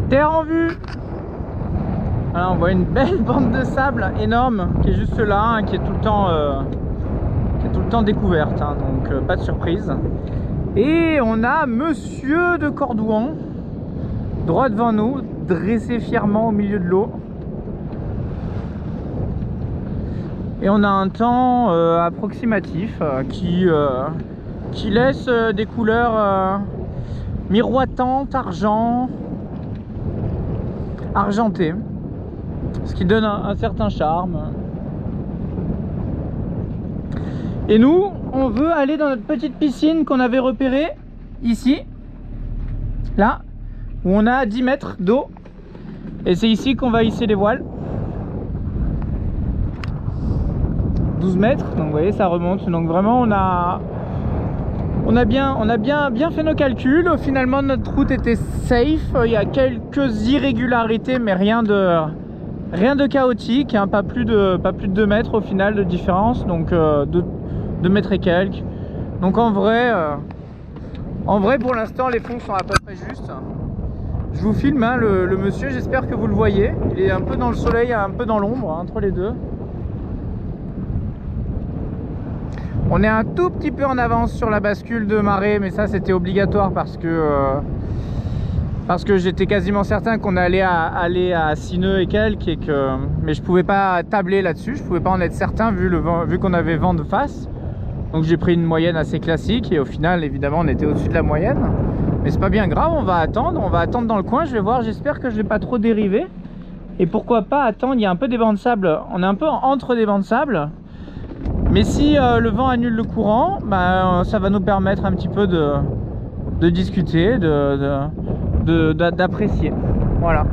Terre en vue. Alors, on voit une belle bande de sable énorme qui est juste là, hein, qui est tout le temps découverte, hein, donc pas de surprise. Et on a Monsieur de Cordouan droit devant nous, dressé fièrement au milieu de l'eau. Et on a un temps approximatif qui laisse des couleurs miroitantes, argentées, ce qui donne un certain charme. Et nous, on veut aller dans notre petite piscine qu'on avait repérée ici, là, où on a 10 mètres d'eau. Et c'est ici qu'on va hisser les voiles. 12 mètres, donc vous voyez, ça remonte. Donc vraiment, on a bien fait nos calculs. Finalement, notre route était safe. Il y a quelques irrégularités, mais rien de chaotique, hein. Pas plus de 2 mètres au final de différence, donc 2 mètres et quelques. Donc en vrai pour l'instant les fonds sont à peu près justes. Je vous filme, hein, le monsieur, j'espère que vous le voyez. Il est un peu dans le soleil, un peu dans l'ombre, hein, entre les deux. On est un tout petit peu en avance sur la bascule de marée, mais ça c'était obligatoire parce que j'étais quasiment certain qu'on allait aller à 6 nœuds et quelques, mais je pouvais pas tabler là-dessus, je pouvais pas en être certain vu qu'on avait vent de face. Donc j'ai pris une moyenne assez classique et au final évidemment on était au-dessus de la moyenne. Mais c'est pas bien grave, on va attendre dans le coin, je vais voir, j'espère que je vais pas trop dériver. Et pourquoi pas attendre, il y a un peu des bancs de sable, on est un peu entre des bancs de sable. Mais si le vent annule le courant, bah, ça va nous permettre un petit peu de discuter, d'apprécier. Voilà.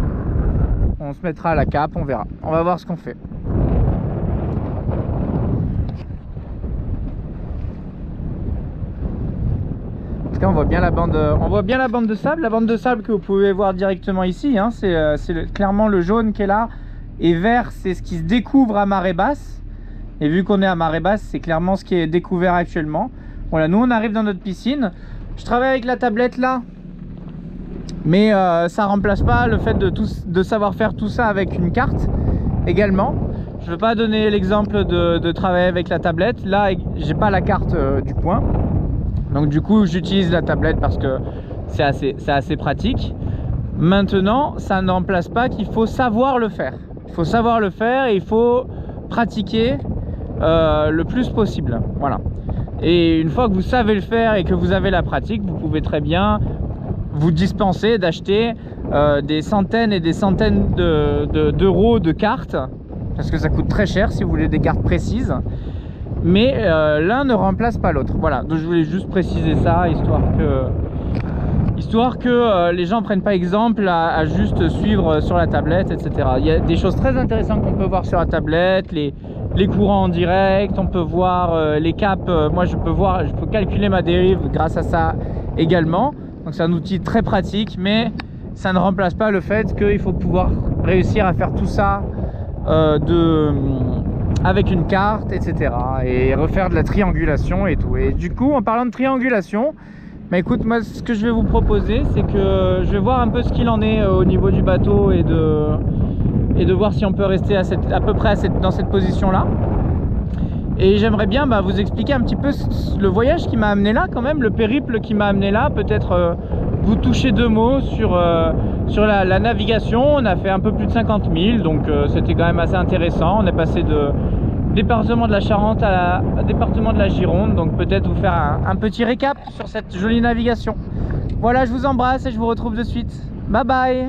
On se mettra à la cape, on verra. On va voir ce qu'on fait. En tout cas, on voit bien la bande de sable. La bande de sable que vous pouvez voir directement ici, hein, c'est clairement le jaune qui est là. Et vert, c'est ce qui se découvre à marée basse. Et vu qu'on est à marée basse, c'est clairement ce qui est découvert actuellement. Voilà, nous on arrive dans notre piscine. Je travaille avec la tablette là, mais ça remplace pas le fait de savoir faire tout ça avec une carte également. Je ne veux pas donner l'exemple de travailler avec la tablette. Là, j'ai pas la carte du coin. Donc du coup, j'utilise la tablette parce que c'est assez pratique. Maintenant, ça ne remplace pas qu'il faut savoir le faire. Il faut savoir le faire et il faut pratiquer le plus possible. Voilà. Et une fois que vous savez le faire et que vous avez la pratique, vous pouvez très bien vous dispenser d'acheter des centaines et des centaines d'euros de cartes, parce que ça coûte très cher si vous voulez des cartes précises. Mais l'un ne remplace pas l'autre. Voilà, donc je voulais juste préciser ça, histoire que les gens ne prennent pas exemple à juste suivre sur la tablette, etc. Il y a des choses très intéressantes qu'on peut voir sur la tablette, les courants en direct, on peut voir les caps. Moi je peux calculer ma dérive grâce à ça également. Donc c'est un outil très pratique, mais ça ne remplace pas le fait qu'il faut pouvoir réussir à faire tout ça avec une carte, etc. Et refaire de la triangulation et tout. Et du coup, en parlant de triangulation, bah écoute, moi ce que je vais vous proposer, c'est que je vais voir un peu ce qu'il en est au niveau du bateau et de voir si on peut rester à peu près dans cette position là. Et j'aimerais bien vous expliquer un petit peu le voyage qui m'a amené là quand même, le périple qui m'a amené là. Peut-être vous toucher 2 mots sur la navigation. On a fait un peu plus de 50 000, donc c'était quand même assez intéressant. On est passé de département de la Charente à département de la Gironde, donc peut-être vous faire un petit récap sur cette jolie navigation. Voilà, je vous embrasse et je vous retrouve de suite. Bye bye.